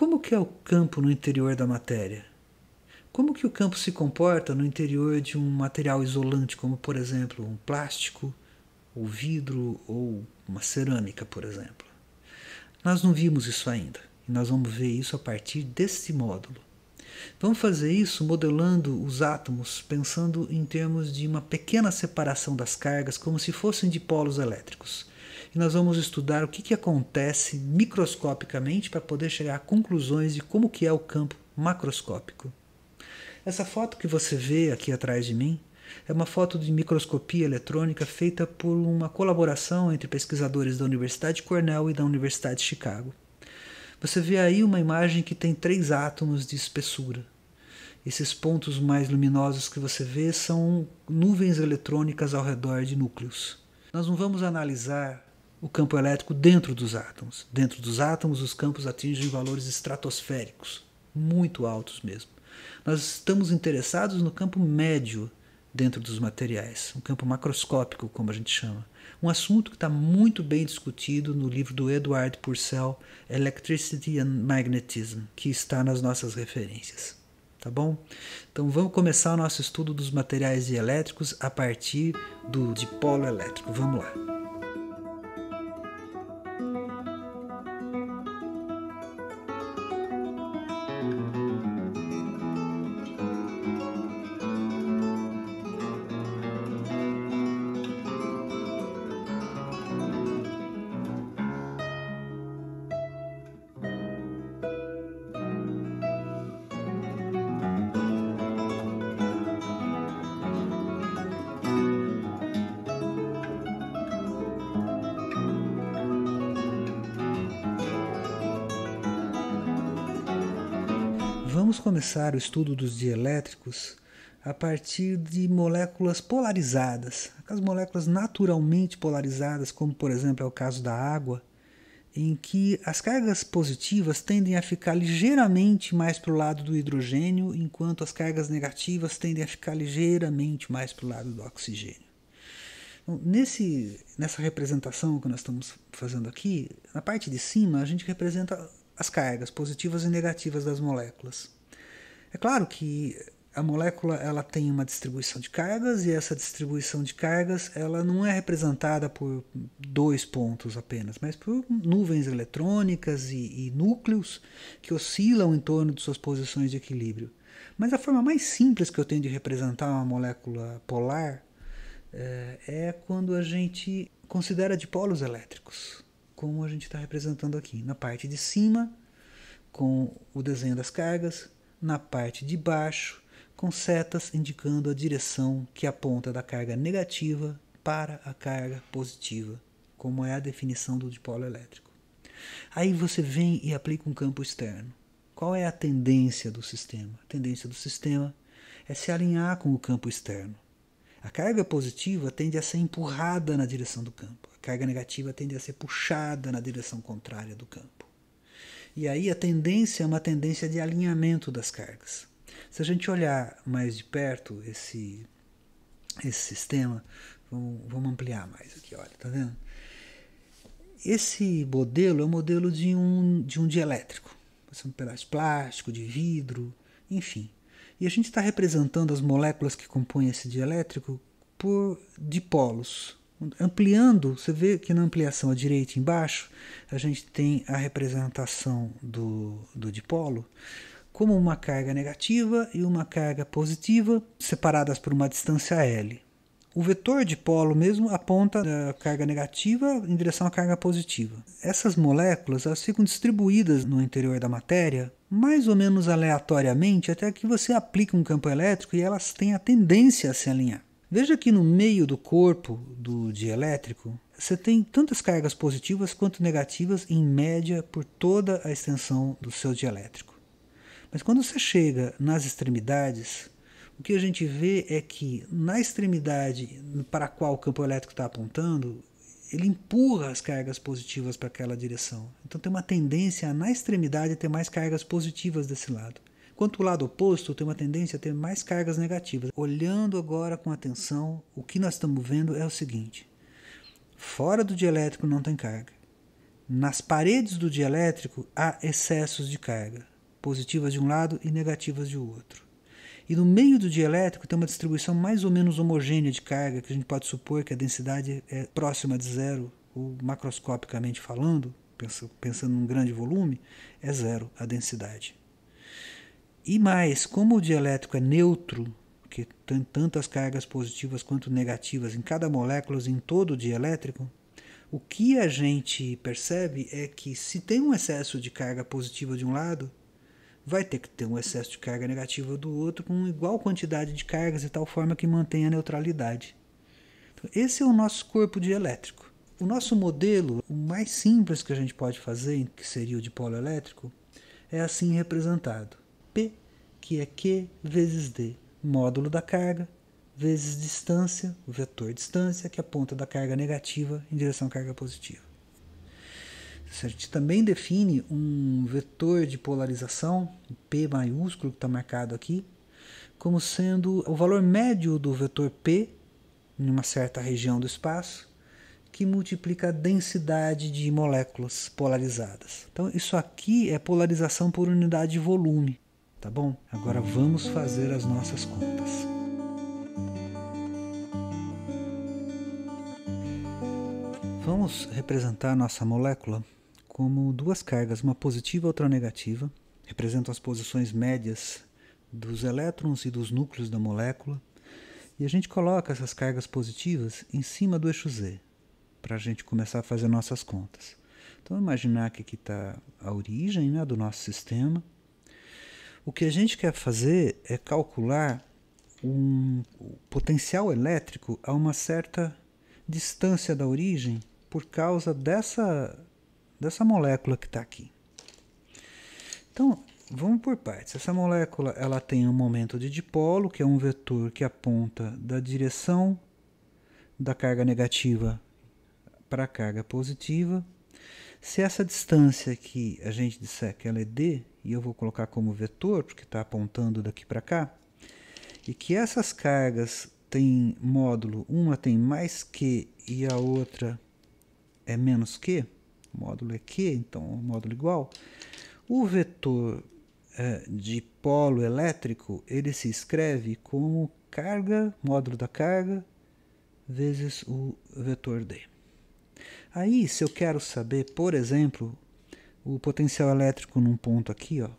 como que é o campo no interior da matéria? Como que o campo se comporta no interior de um material isolante, como por exemplo um plástico, ou vidro, ou uma cerâmica, por exemplo? Nós não vimos isso ainda, e nós vamos ver isso a partir desse módulo. Vamos fazer isso modelando os átomos, pensando em termos de uma pequena separação das cargas, como se fossem dipolos elétricos. E nós vamos estudar o que acontece microscopicamente para poder chegar a conclusões de como que é o campo macroscópico. Essa foto que você vê aqui atrás de mim é uma foto de microscopia eletrônica feita por uma colaboração entre pesquisadores da Universidade de Cornell e da Universidade de Chicago. Você vê aí uma imagem que tem 3 átomos de espessura. Esses pontos mais luminosos que você vê são nuvens eletrônicas ao redor de núcleos. Nós não vamos analisar o campo elétrico dentro dos átomos. Dentro dos átomos, os campos atingem valores estratosféricos, muito altos mesmo. Nós estamos interessados no campo médio dentro dos materiais, um campo macroscópico, como a gente chama. Um assunto que está muito bem discutido no livro do Edward Purcell, Electricity and Magnetism, que está nas nossas referências. Tá bom? Então vamos começar o nosso estudo dos materiais dielétricos a partir do dipolo elétrico. Vamos lá. Vamos começar o estudo dos dielétricos a partir de moléculas polarizadas, as moléculas naturalmente polarizadas, como por exemplo é o caso da água, em que as cargas positivas tendem a ficar ligeiramente mais para o lado do hidrogênio, enquanto as cargas negativas tendem a ficar ligeiramente mais para o lado do oxigênio. Então, nessa representação que nós estamos fazendo aqui, na parte de cima a gente representa as cargas positivas e negativas das moléculas. É claro que a molécula ela tem uma distribuição de cargas e essa distribuição de cargas ela não é representada por 2 pontos apenas, mas por nuvens eletrônicas e núcleos que oscilam em torno de suas posições de equilíbrio. Mas a forma mais simples que eu tenho de representar uma molécula polar é quando a gente considera dipolos elétricos, como a gente está representando aqui, na parte de cima, com o desenho das cargas, na parte de baixo, com setas indicando a direção que aponta da carga negativa para a carga positiva, como é a definição do dipolo elétrico. Aí você vem e aplica um campo externo. Qual é a tendência do sistema? A tendência do sistema é se alinhar com o campo externo. A carga positiva tende a ser empurrada na direção do campo. A carga negativa tende a ser puxada na direção contrária do campo. E aí a tendência é uma tendência de alinhamento das cargas. Se a gente olhar mais de perto esse sistema, vamos ampliar mais aqui, olha, tá vendo? Esse modelo é o modelo de um dielétrico. Pode ser um pedaço de plástico, de vidro, enfim. E a gente está representando as moléculas que compõem esse dielétrico por dipolos. Ampliando, você vê que na ampliação à direita e embaixo, a gente tem a representação do dipolo como uma carga negativa e uma carga positiva separadas por uma distância L. O vetor dipolo mesmo aponta a carga negativa em direção à carga positiva. Essas moléculas elas ficam distribuídas no interior da matéria mais ou menos aleatoriamente até que você aplique um campo elétrico e elas têm a tendência a se alinhar. Veja que no meio do corpo do dielétrico você tem tantas cargas positivas quanto negativas em média por toda a extensão do seu dielétrico. Mas quando você chega nas extremidades, o que a gente vê é que na extremidade para a qual o campo elétrico está apontando, ele empurra as cargas positivas para aquela direção. Então tem uma tendência na extremidade a ter mais cargas positivas desse lado. Enquanto o lado oposto tem uma tendência a ter mais cargas negativas. Olhando agora com atenção, o que nós estamos vendo é o seguinte. Fora do dielétrico não tem carga. nas paredes do dielétrico há excessos de carga, positivas de um lado e negativas de outro. E no meio do dielétrico tem uma distribuição mais ou menos homogênea de carga, que a gente pode supor que a densidade é próxima de zero, ou macroscopicamente falando, pensando num grande volume, é zero a densidade. E mais, como o dielétrico é neutro, que tem tantas cargas positivas quanto negativas em cada molécula em todo o dielétrico, o que a gente percebe é que se tem um excesso de carga positiva de um lado, vai ter que ter um excesso de carga negativa do outro com igual quantidade de cargas de tal forma que mantenha a neutralidade. Então, esse é o nosso corpo dielétrico. O nosso modelo, o mais simples que a gente pode fazer, que seria o dipolo elétrico, é assim representado. P, que é Q vezes D, módulo da carga, vezes distância, o vetor distância, que aponta da carga negativa em direção à carga positiva. A gente também define um vetor de polarização, P maiúsculo, que está marcado aqui, como sendo o valor médio do vetor P, em uma certa região do espaço, que multiplica a densidade de moléculas polarizadas. Então, isso aqui é polarização por unidade de volume, tá bom? Agora vamos fazer as nossas contas. Vamos representar nossa molécula como duas cargas, uma positiva e outra negativa, representam as posições médias dos elétrons e dos núcleos da molécula, e a gente coloca essas cargas positivas em cima do eixo Z, para a gente começar a fazer nossas contas. Então, imaginar que aqui está a origem, né, do nosso sistema. O que a gente quer fazer é calcular o potencial elétrico a uma certa distância da origem por causa dessa molécula que está aqui. Então, vamos por partes. Essa molécula ela tem um momento de dipolo, que é um vetor que aponta da direção da carga negativa para a carga positiva. Se essa distância aqui a gente disser que ela é d, e eu vou colocar como vetor, porque está apontando daqui para cá, e que essas cargas têm módulo, uma tem mais Q e a outra é menos Q, o módulo é Q, então o módulo igual, o vetor de polo elétrico, ele se escreve como carga, módulo da carga, vezes o vetor D. Aí, se eu quero saber, por exemplo, o potencial elétrico num ponto aqui, ó,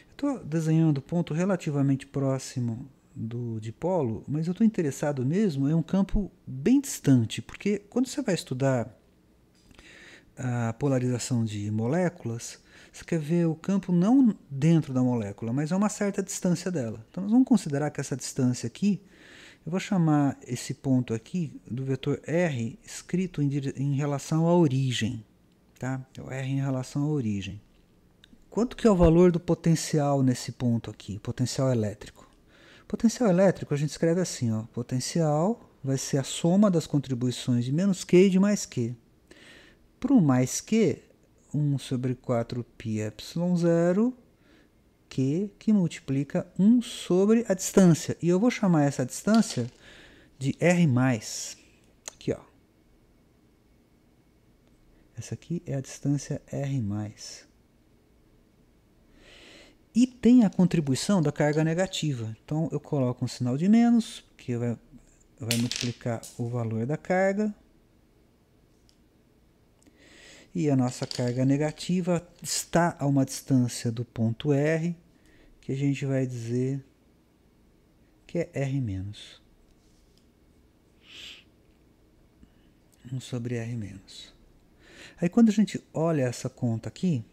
estou desenhando ponto relativamente próximo do dipolo, mas eu estou interessado mesmo em um campo bem distante, porque quando você vai estudar a polarização de moléculas, você quer ver o campo não dentro da molécula, mas a uma certa distância dela. Então, nós vamos considerar que essa distância aqui, eu vou chamar esse ponto aqui do vetor R escrito em relação à origem. Tá? É o R em relação à origem. Quanto que é o valor do potencial nesse ponto aqui, potencial elétrico? Potencial elétrico a gente escreve assim, ó, potencial vai ser a soma das contribuições de menos Q e de mais Q. Para o mais Q, 1 sobre 4πε0, Q que multiplica 1 sobre a distância. E eu vou chamar essa distância de R+. Aqui, ó. Essa aqui é a distância R+. E tem a contribuição da carga negativa. Então, eu coloco um sinal de menos, que vai multiplicar o valor da carga. E a nossa carga negativa está a uma distância do ponto R, que a gente vai dizer que é R-. 1 sobre R-. Aí quando a gente olha essa conta aqui,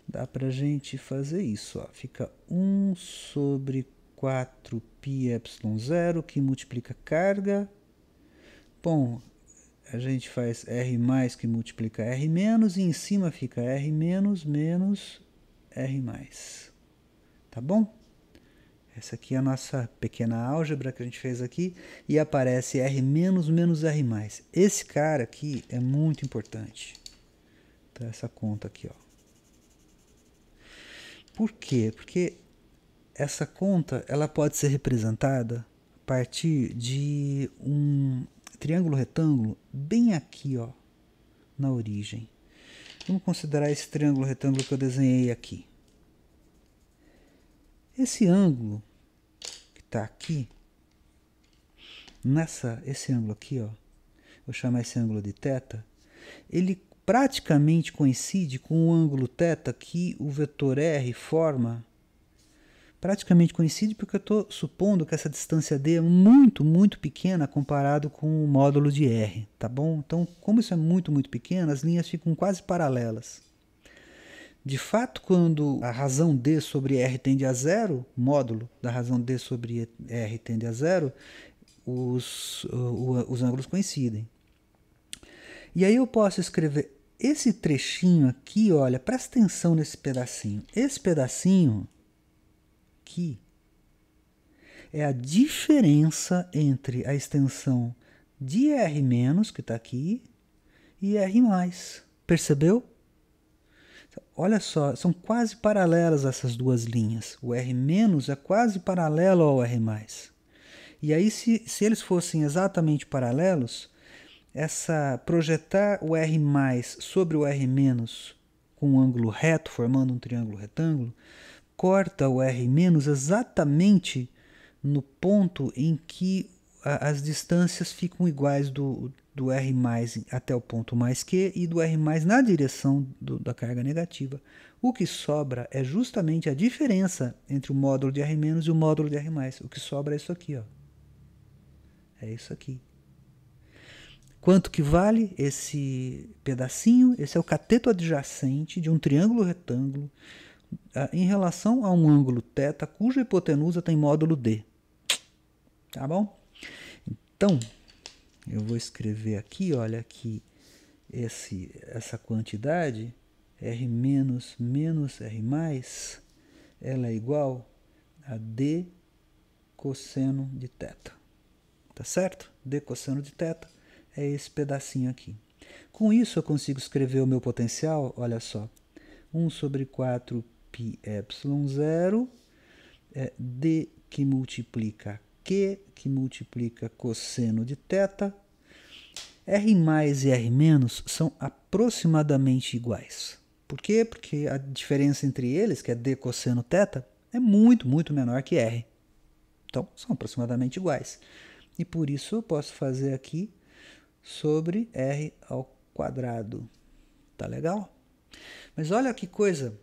dá para a gente fazer isso. Ó. Fica 1 sobre 4πε0, que multiplica carga. Bom, a gente faz R+, que multiplica R-, e em cima fica R- menos R+. Tá bom? Essa aqui é a nossa pequena álgebra que a gente fez aqui. E aparece R- menos R+. Esse cara aqui é muito importante. Então, essa conta aqui, ó. Por quê? Porque essa conta ela pode ser representada a partir de um triângulo retângulo bem aqui, ó, na origem. Vamos considerar esse triângulo retângulo que eu desenhei aqui. Esse ângulo que está aqui, esse ângulo aqui, ó, vou chamar esse ângulo de θ, ele praticamente coincide com o ângulo θ que o vetor R forma. Praticamente coincide porque eu estou supondo que essa distância D é muito, muito pequena comparado com o módulo de R, tá bom? Então, como isso é muito, muito pequeno, as linhas ficam quase paralelas. De fato, quando a razão D sobre R tende a zero, o módulo da razão D sobre R tende a zero, os ângulos coincidem. E aí eu posso escrever esse trechinho aqui, olha, presta atenção nesse pedacinho. Esse pedacinho aqui é a diferença entre a extensão de R-, que está aqui, e R+. Percebeu? Olha só, são quase paralelas essas duas linhas. O R- é quase paralelo ao R+. E aí, se eles fossem exatamente paralelos, projetar o R+ sobre o R- com um ângulo reto, formando um triângulo retângulo, corta o R- exatamente no ponto em que as distâncias ficam iguais do R+ até o ponto mais Q e do R+ na direção da carga negativa. O que sobra é justamente a diferença entre o módulo de R- e o módulo de R+. O que sobra é isso aqui, ó. É isso aqui. Quanto que vale esse pedacinho? Esse é o cateto adjacente de um triângulo retângulo em relação a um ângulo θ cuja hipotenusa tem módulo D. Tá bom? Então, eu vou escrever aqui, olha, que essa quantidade, R- menos R+, ela é igual a D cosseno de θ. Tá certo? D cosseno de θ é esse pedacinho aqui. Com isso eu consigo escrever o meu potencial, olha só, 1 sobre 4 πε0, D que multiplica Q, que multiplica cosseno de θ. R+ e R- são aproximadamente iguais. Por quê? Porque a diferença entre eles, que é D cosseno θ, é muito, muito menor que R. Então, são aproximadamente iguais. E por isso eu posso fazer aqui sobre R ao quadrado. Tá legal? Mas olha que coisa.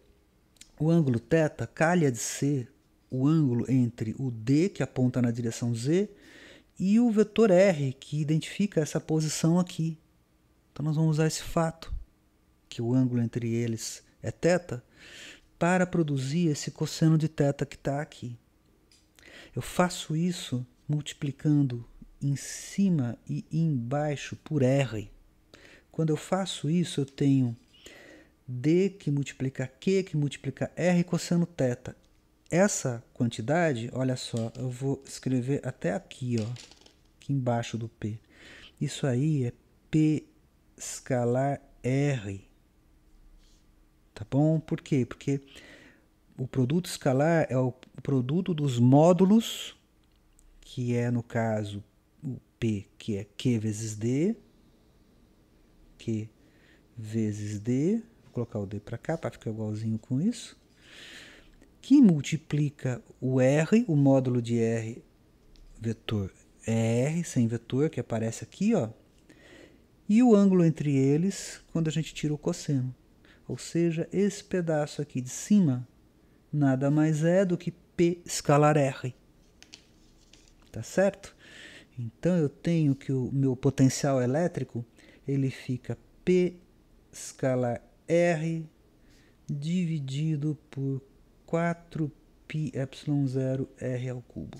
O ângulo θ calha de ser o ângulo entre o D, que aponta na direção Z, e o vetor R, que identifica essa posição aqui. Então nós vamos usar esse fato, que o ângulo entre eles é θ, para produzir esse cosseno de θ que está aqui. Eu faço isso multiplicando em cima e embaixo por R. Quando eu faço isso, eu tenho D que multiplica Q, que multiplica R cosseno θ. Essa quantidade, olha só, eu vou escrever até aqui, ó, aqui embaixo do P. Isso aí é P escalar R. Tá bom? Por quê? Porque o produto escalar é o produto dos módulos, que é, no caso, o P, que é Q vezes D. Q vezes D. Vou colocar o D para cá, para ficar igualzinho com isso. Que multiplica o R, o módulo de R, vetor R, sem vetor, que aparece aqui, ó. E o ângulo entre eles, quando a gente tira o cosseno. Ou seja, esse pedaço aqui de cima nada mais é do que P escalar R. Tá certo? Então eu tenho que o meu potencial elétrico, ele fica P escalar R dividido por 4πε0 R ao cubo.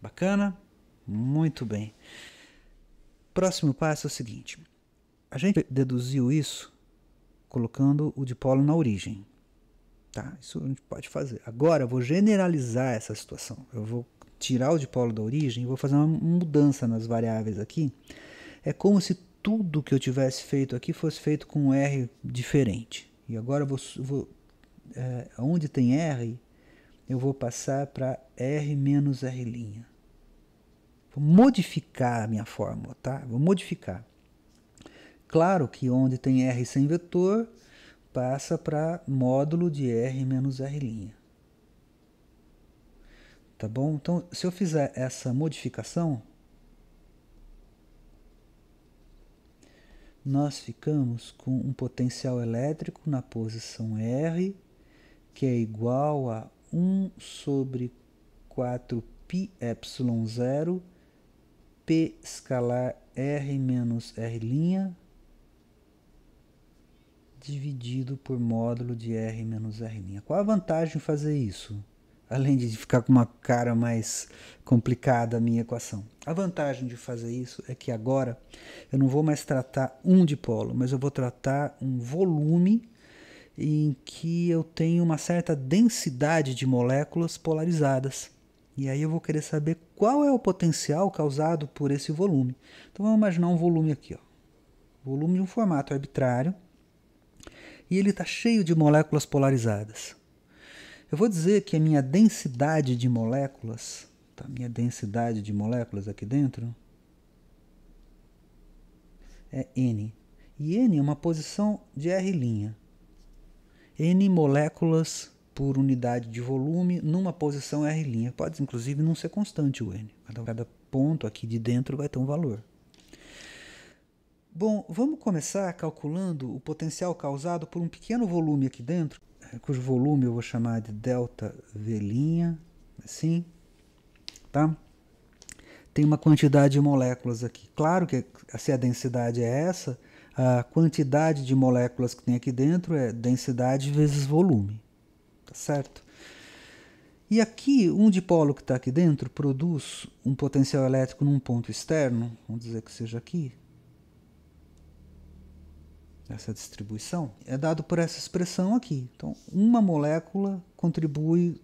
Bacana? Muito bem. Próximo passo é o seguinte. A gente deduziu isso colocando o dipolo na origem. Tá? Isso a gente pode fazer. Agora eu vou generalizar essa situação. Eu vou tirar o dipolo da origem e vou fazer uma mudança nas variáveis aqui. É como se tudo que eu tivesse feito aqui fosse feito com um R diferente. E agora eu onde tem R, eu vou passar para R menos R'. Vou modificar a minha fórmula, tá? Vou modificar. Claro que onde tem R sem vetor, passa para módulo de R menos R'. Tá bom? Então, se eu fizer essa modificação, nós ficamos com um potencial elétrico na posição R, que é igual a 1 sobre 4πε0 P escalar R menos R' dividido por módulo de R menos R'. Qual a vantagem de fazer isso? Além de ficar com uma cara mais complicada a minha equação. A vantagem de fazer isso é que agora eu não vou mais tratar um dipolo, mas eu vou tratar um volume em que eu tenho uma certa densidade de moléculas polarizadas. E aí eu vou querer saber qual é o potencial causado por esse volume. Então vamos imaginar um volume aqui, ó. Volume de um formato arbitrário. E ele está cheio de moléculas polarizadas. Eu vou dizer que a minha densidade de moléculas, tá? Minha densidade de moléculas aqui dentro é N. E N é uma posição de R'. N moléculas por unidade de volume numa posição R'. Pode, inclusive, não ser constante o N. Cada ponto aqui de dentro vai ter um valor. Bom, vamos começar calculando o potencial causado por um pequeno volume aqui dentro, cujo volume eu vou chamar de ΔV', assim, tá? Tem uma quantidade de moléculas aqui. Claro que se a densidade é essa, a quantidade de moléculas que tem aqui dentro é densidade vezes volume, tá certo? E aqui, um dipolo que está aqui dentro produz um potencial elétrico num ponto externo, vamos dizer que seja aqui. Essa distribuição é dado por essa expressão aqui. Então, uma molécula contribui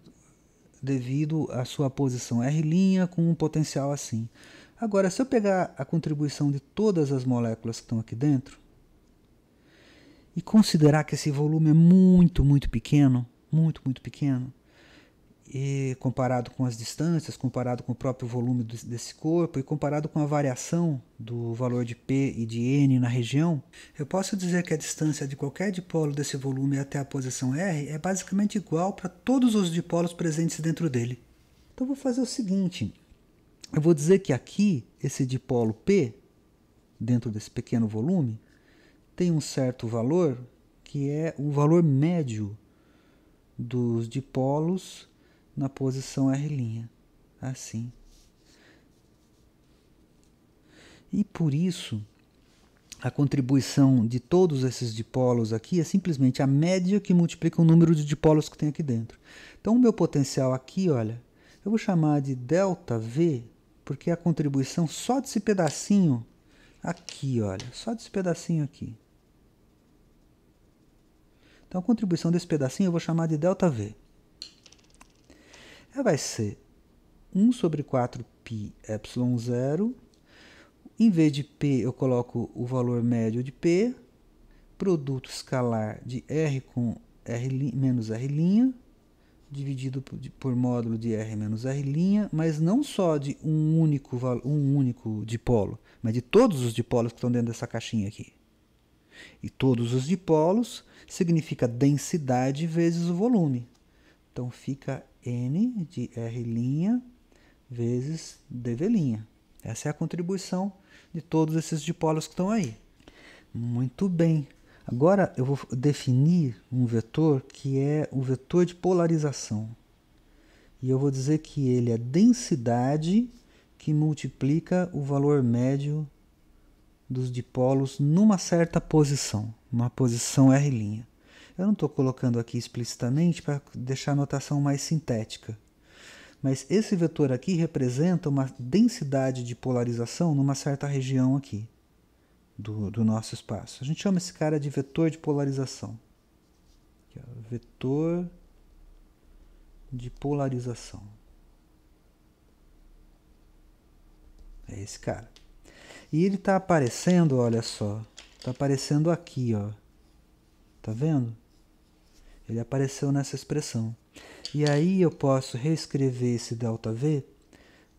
devido à sua posição R' com um potencial assim. Agora, se eu pegar a contribuição de todas as moléculas que estão aqui dentro e considerar que esse volume é muito, muito pequeno, e comparado com as distâncias, comparado com o próprio volume desse corpo e comparado com a variação do valor de P e de N na região, eu posso dizer que a distância de qualquer dipolo desse volume até a posição R é basicamente igual para todos os dipolos presentes dentro dele. Então eu vou fazer o seguinte, eu vou dizer que aqui, esse dipolo P, dentro desse pequeno volume, tem um certo valor que é o valor médio dos dipolos na posição R', assim. E por isso, a contribuição de todos esses dipolos aqui é simplesmente a média que multiplica o número de dipolos que tem aqui dentro. Então, o meu potencial aqui, olha, eu vou chamar de ΔV, porque é a contribuição só desse pedacinho aqui, olha, só desse pedacinho aqui. Então, a contribuição desse pedacinho eu vou chamar de ΔV. Vai ser 1 sobre 4πε0. Em vez de P, eu coloco o valor médio de P, produto escalar de R com R menos R', dividido por módulo de R menos R', mas não só de um único dipolo, mas de todos os dipolos que estão dentro dessa caixinha aqui. E todos os dipolos significa densidade vezes o volume. Então, fica N de R' vezes dV'. Essa é a contribuição de todos esses dipolos que estão aí. Muito bem. Agora eu vou definir um vetor que é o vetor de polarização. E eu vou dizer que ele é densidade que multiplica o valor médio dos dipolos numa certa posição, uma posição R'. Eu não estou colocando aqui explicitamente para deixar a notação mais sintética. Mas esse vetor aqui representa uma densidade de polarização numa certa região aqui do nosso espaço. A gente chama esse cara de vetor de polarização. Aqui, ó, vetor de polarização. É esse cara. E ele está aparecendo, olha só, está aparecendo aqui, ó. Tá vendo? Ele apareceu nessa expressão. E aí eu posso reescrever esse ΔV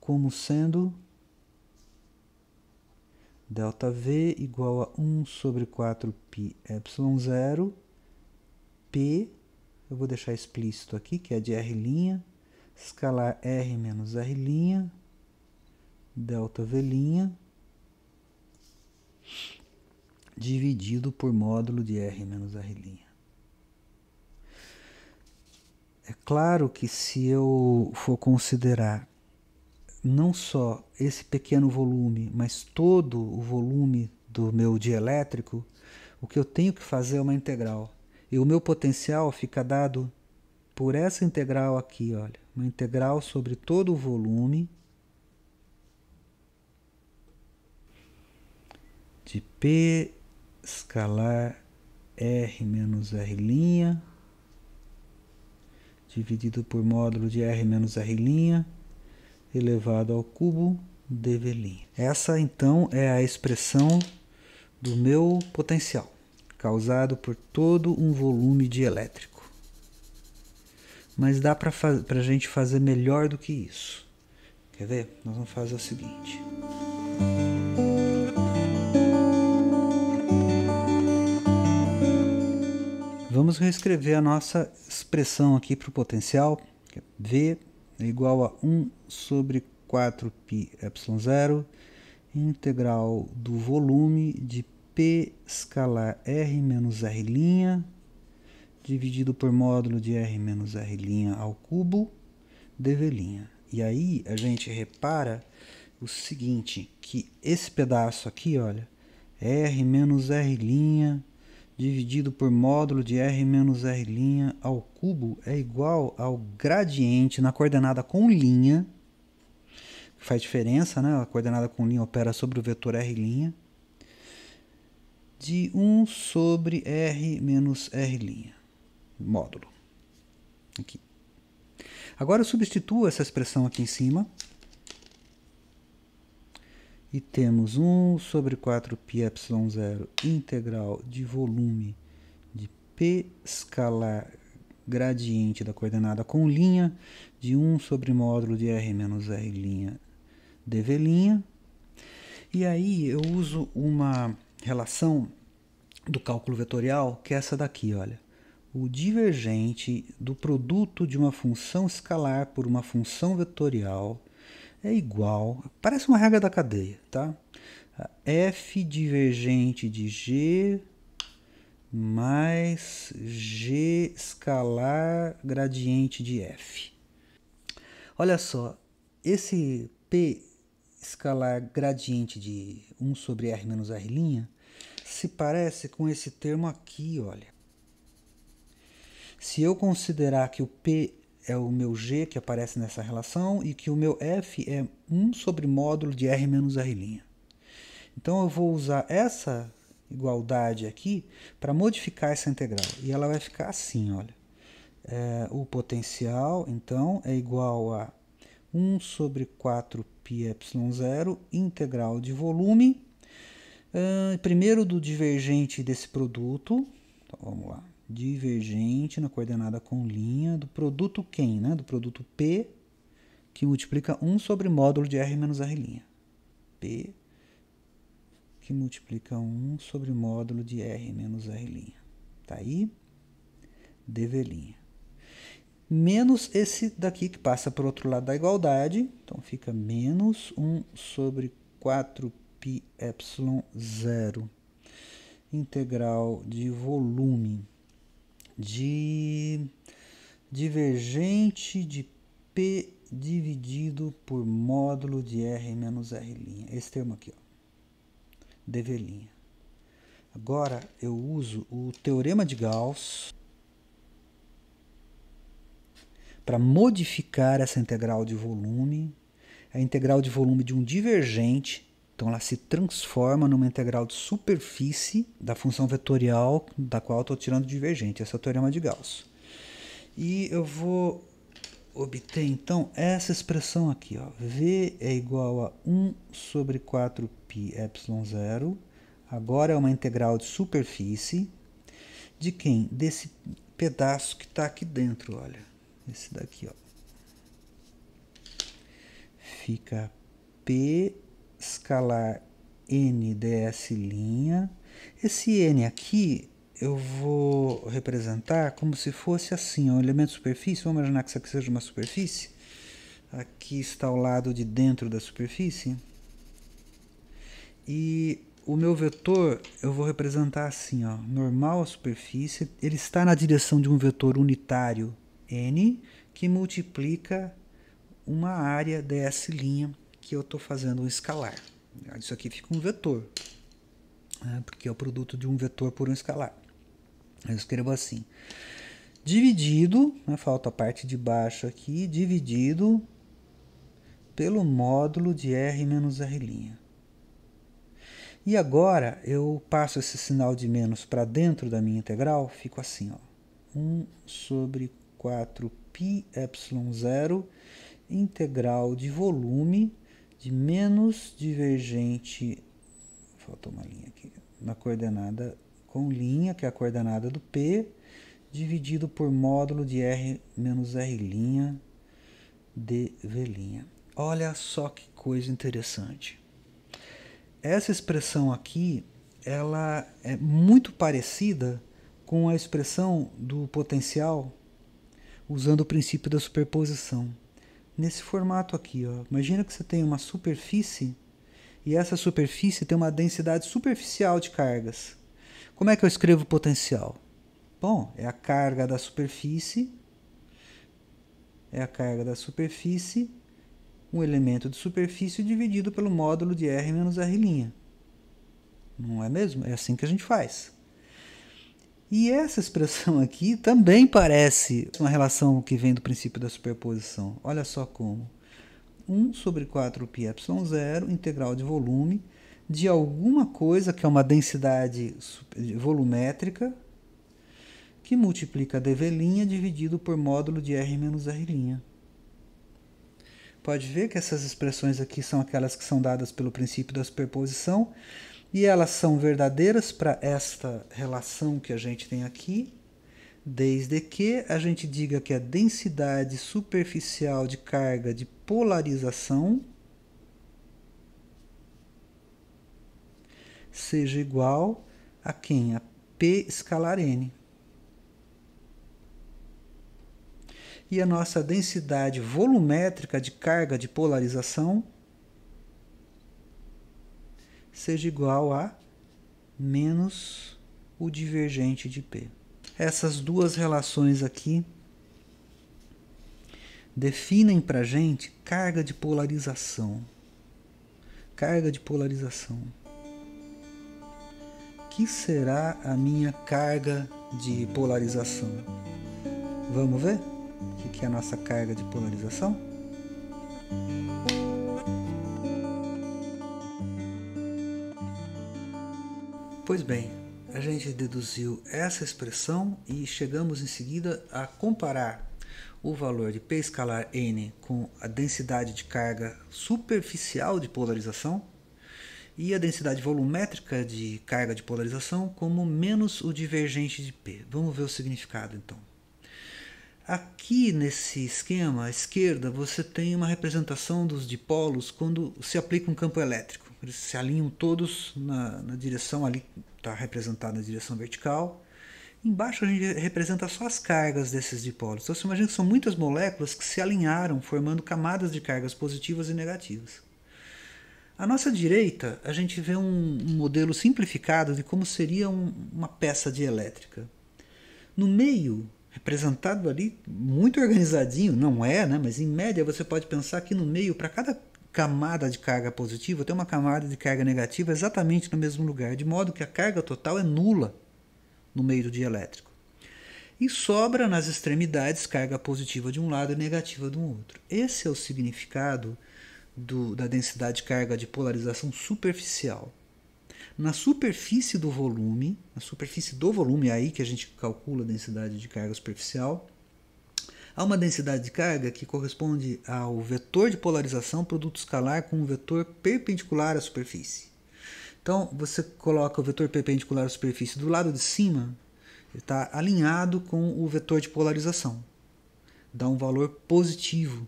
como sendo ΔV igual a 1 sobre 4π ε0, P, eu vou deixar explícito aqui, que é de R', escalar R menos R', ΔV', dividido por módulo de R menos R'. É claro que se eu for considerar não só esse pequeno volume, mas todo o volume do meu dielétrico, o que eu tenho que fazer é uma integral. E o meu potencial fica dado por essa integral aqui, olha. Uma integral sobre todo o volume de P escalar R menos R', dividido por módulo de R menos R', elevado ao cubo dV'. Essa, então, é a expressão do meu potencial, causado por todo um volume dielétrico. Mas dá para a gente fazer melhor do que isso. Quer ver? Nós vamos fazer o seguinte. Vamos reescrever a nossa expressão aqui para o potencial. Que é V é igual a 1 sobre 4π ε0, integral do volume de P escalar R menos R', dividido por módulo de R menos R' ao cubo, dV'. E aí a gente repara o seguinte, que esse pedaço aqui, olha, R menos R' dividido por módulo de R menos R' ao cubo é igual ao gradiente na coordenada com linha, que faz diferença, né? A coordenada com linha opera sobre o vetor R', de 1 sobre R menos R', módulo. Aqui. Agora eu substituo essa expressão aqui em cima. E temos 1 sobre 4π ε0 integral de volume de P escalar gradiente da coordenada com linha de 1 sobre módulo de R menos R' dV'. E aí eu uso uma relação do cálculo vetorial, que é essa daqui, olha. O divergente do produto de uma função escalar por uma função vetorial é igual, parece uma regra da cadeia, tá? F divergente de G mais G escalar gradiente de F. Olha só, esse P escalar gradiente de 1 sobre R menos R' se parece com esse termo aqui, olha. Se eu considerar que o P é o meu G que aparece nessa relação e que o meu F é 1 sobre módulo de R menos R'. Então eu vou usar essa igualdade aqui para modificar essa integral. E ela vai ficar assim, olha. O potencial, então, é igual a 1 sobre 4π ε0 integral de volume. Primeiro do divergente desse produto. Então vamos lá. Divergente na coordenada com linha do produto quem, né? Do produto P, que multiplica 1 sobre módulo de R menos R'. P, que multiplica 1 sobre módulo de R menos R'. Tá aí? dV'. Menos esse daqui que passa para o outro lado da igualdade. Então fica menos 1 sobre 4π ε0 integral de volume de divergente de P dividido por módulo de R menos R'. Esse termo aqui, ó, dV'. Agora eu uso o teorema de Gauss para modificar essa integral de volume. A integral de volume de um divergente. Então ela se transforma numa integral de superfície da função vetorial da qual eu estou tirando divergente. Esse é o teorema de Gauss. E eu vou obter então essa expressão aqui, ó. V é igual a 1 sobre 4π ε0. Agora é uma integral de superfície de quem? Desse pedaço que está aqui dentro, olha. Esse daqui, ó. Fica P escalar N ds'. Esse N aqui eu vou representar como se fosse assim, um elemento de superfície. Vamos imaginar que isso aqui seja uma superfície. Aqui está o lado de dentro da superfície. E o meu vetor eu vou representar assim, ó, normal à superfície. Ele está na direção de um vetor unitário N, que multiplica uma área ds', que eu estou fazendo um escalar. Isso aqui fica um vetor, né, porque é o produto de um vetor por um escalar. Eu escrevo assim, dividido, né, falta a parte de baixo aqui, dividido pelo módulo de R menos R'. E agora eu passo esse sinal de menos para dentro da minha integral, fico assim, ó, 1 sobre 4πε0 integral de volume de menos divergente, faltou uma linha aqui, na coordenada com linha, que é a coordenada do P, dividido por módulo de R menos R' dV'. Olha só que coisa interessante. Essa expressão aqui, ela é muito parecida com a expressão do potencial usando o princípio da superposição. Nesse formato aqui, ó, imagina que você tem uma superfície e essa superfície tem uma densidade superficial de cargas. Como é que eu escrevo potencial? Bom, é a carga da superfície, um elemento de superfície dividido pelo módulo de R menos R'. Não é mesmo? É assim que a gente faz. E essa expressão aqui também parece uma relação que vem do princípio da superposição. Olha só como. 1 sobre 4πε0, integral de volume, de alguma coisa que é uma densidade volumétrica, que multiplica dV' dividido por módulo de R menos R'. Pode ver que essas expressões aqui são aquelas que são dadas pelo princípio da superposição, e elas são verdadeiras para esta relação que a gente tem aqui, desde que a gente diga que a densidade superficial de carga de polarização seja igual a quem? A P escalar N. E a nossa densidade volumétrica de carga de polarização seja igual a menos o divergente de P. Essas duas relações aqui definem para a gente carga de polarização. Carga de polarização. O que será a minha carga de polarização? Vamos ver? O que é a nossa carga de polarização? Pois bem, a gente deduziu essa expressão e chegamos em seguida a comparar o valor de P escalar N com a densidade de carga superficial de polarização e a densidade volumétrica de carga de polarização como menos o divergente de P. Vamos ver o significado então. Aqui nesse esquema à esquerda você tem uma representação dos dipolos quando se aplica um campo elétrico. Eles se alinham todos na direção, ali está representada na direção vertical. Embaixo a gente representa só as cargas desses dipolos. Então você imagina que são muitas moléculas que se alinharam formando camadas de cargas positivas e negativas. À nossa direita a gente vê um modelo simplificado de como seria uma peça de elétrica. No meio, representado ali, muito organizadinho, não é, né? Mas em média você pode pensar que no meio, para cada camada de carga positiva, tem uma camada de carga negativa exatamente no mesmo lugar, de modo que a carga total é nula no meio do dielétrico. E sobra nas extremidades carga positiva de um lado e negativa do outro. Esse é o significado da densidade de carga de polarização superficial. Na superfície do volume, é aí que a gente calcula a densidade de carga superficial, há uma densidade de carga que corresponde ao vetor de polarização produto escalar com um vetor perpendicular à superfície. Então, você coloca o vetor perpendicular à superfície do lado de cima, ele está alinhado com o vetor de polarização. Dá um valor positivo.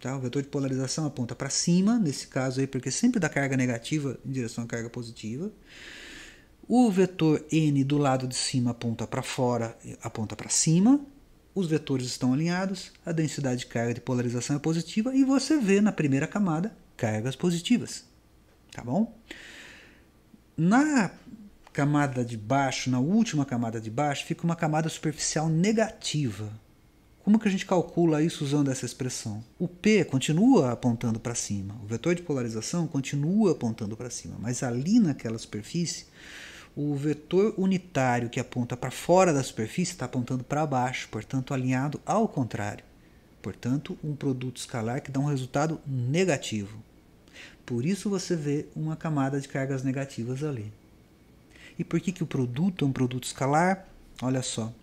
Tá? O vetor de polarização aponta para cima, nesse caso aí, porque sempre dá carga negativa em direção à carga positiva. O vetor N do lado de cima aponta para fora, aponta para cima. Os vetores estão alinhados, a densidade de carga de polarização é positiva e você vê na primeira camada cargas positivas. Tá bom? Na camada de baixo, na última camada de baixo, fica uma camada superficial negativa. Como que a gente calcula isso usando essa expressão? O P continua apontando para cima, o vetor de polarização continua apontando para cima, mas ali naquela superfície, o vetor unitário que aponta para fora da superfície está apontando para baixo, portanto alinhado ao contrário. Portanto, um produto escalar que dá um resultado negativo. Por isso você vê uma camada de cargas negativas ali. E por que o produto é um produto escalar? Olha só,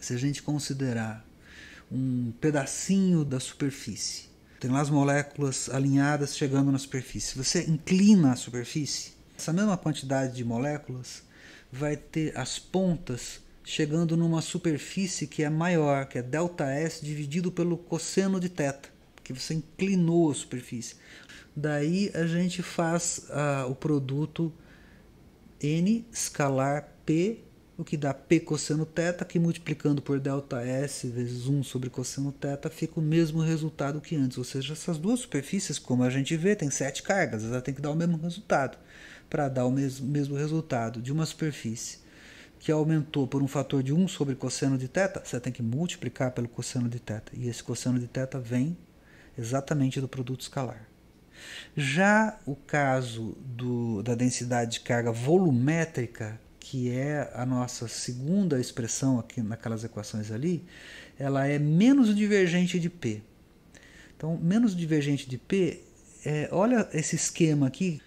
se a gente considerar um pedacinho da superfície, tem lá as moléculas alinhadas chegando na superfície. Se você inclina a superfície, essa mesma quantidade de moléculas vai ter as pontas chegando numa superfície que é maior, que é ΔS dividido pelo cosseno de θ, que você inclinou a superfície. Daí a gente faz o produto N escalar P, o que dá P cosseno θ, que multiplicando por ΔS vezes 1 sobre cosseno θ fica o mesmo resultado que antes. Ou seja, essas duas superfícies, como a gente vê, tem 7 cargas, ela tem que dar o mesmo resultado. Para dar o mesmo resultado de uma superfície que aumentou por um fator de 1 sobre cosseno de θ, você tem que multiplicar pelo cosseno de θ. E esse cosseno de θ vem exatamente do produto escalar. Já o caso da densidade de carga volumétrica, que é a nossa segunda expressão aqui naquelas equações ali, ela é menos divergente de P. Então, menos divergente de P, olha esse esquema aqui.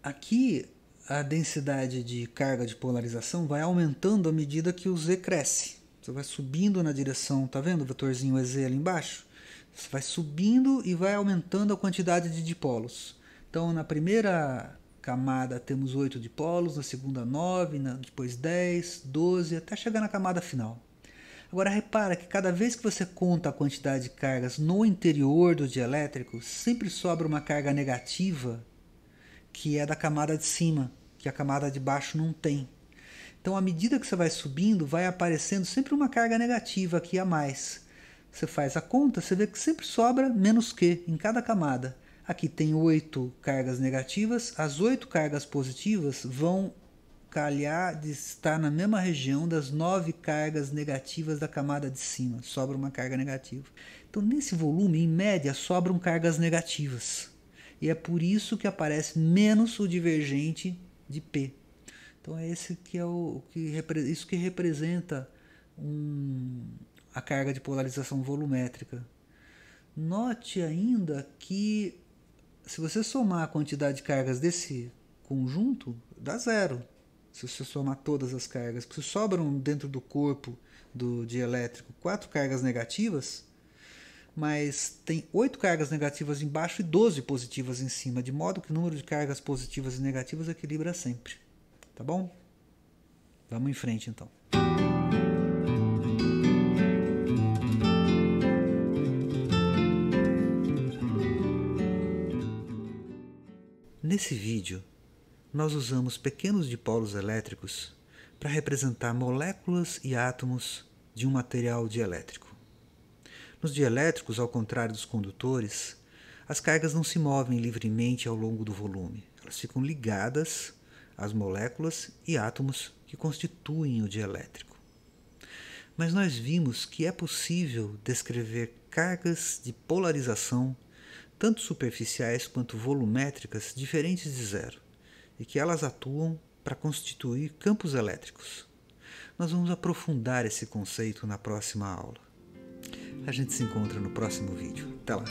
Aqui, a densidade de carga de polarização vai aumentando à medida que o Z cresce. Você vai subindo na direção, tá vendo o vetorzinho EZ ali embaixo? Você vai subindo e vai aumentando a quantidade de dipolos. Então, na primeira camada temos 8 dipolos, na segunda 9, depois 10, 12, até chegar na camada final. Agora repara que cada vez que você conta a quantidade de cargas no interior do dielétrico, sempre sobra uma carga negativa, que é da camada de cima, que a camada de baixo não tem. Então, à medida que você vai subindo, vai aparecendo sempre uma carga negativa aqui a mais. Você faz a conta, você vê que sempre sobra menos Q em cada camada. Aqui tem 8 cargas negativas, as 8 cargas positivas vão calhar de estar na mesma região das 9 cargas negativas da camada de cima. Sobra uma carga negativa. Então, nesse volume, em média, sobram cargas negativas. E é por isso que aparece menos o divergente de P. Então é esse que é isso que representa a carga de polarização volumétrica. Note ainda que se você somar a quantidade de cargas desse conjunto, dá zero. Se você somar todas as cargas, porque sobram dentro do corpo do dielétrico 4 cargas negativas, mas tem 8 cargas negativas embaixo e 12 positivas em cima, de modo que o número de cargas positivas e negativas equilibra sempre. Tá bom? Vamos em frente então. Nesse vídeo, nós usamos pequenos dipolos elétricos para representar moléculas e átomos de um material dielétrico. Nos dielétricos, ao contrário dos condutores, as cargas não se movem livremente ao longo do volume. Elas ficam ligadas às moléculas e átomos que constituem o dielétrico. Mas nós vimos que é possível descrever cargas de polarização, tanto superficiais quanto volumétricas, diferentes de zero, e que elas atuam para constituir campos elétricos. Nós vamos aprofundar esse conceito na próxima aula. A gente se encontra no próximo vídeo. Até lá!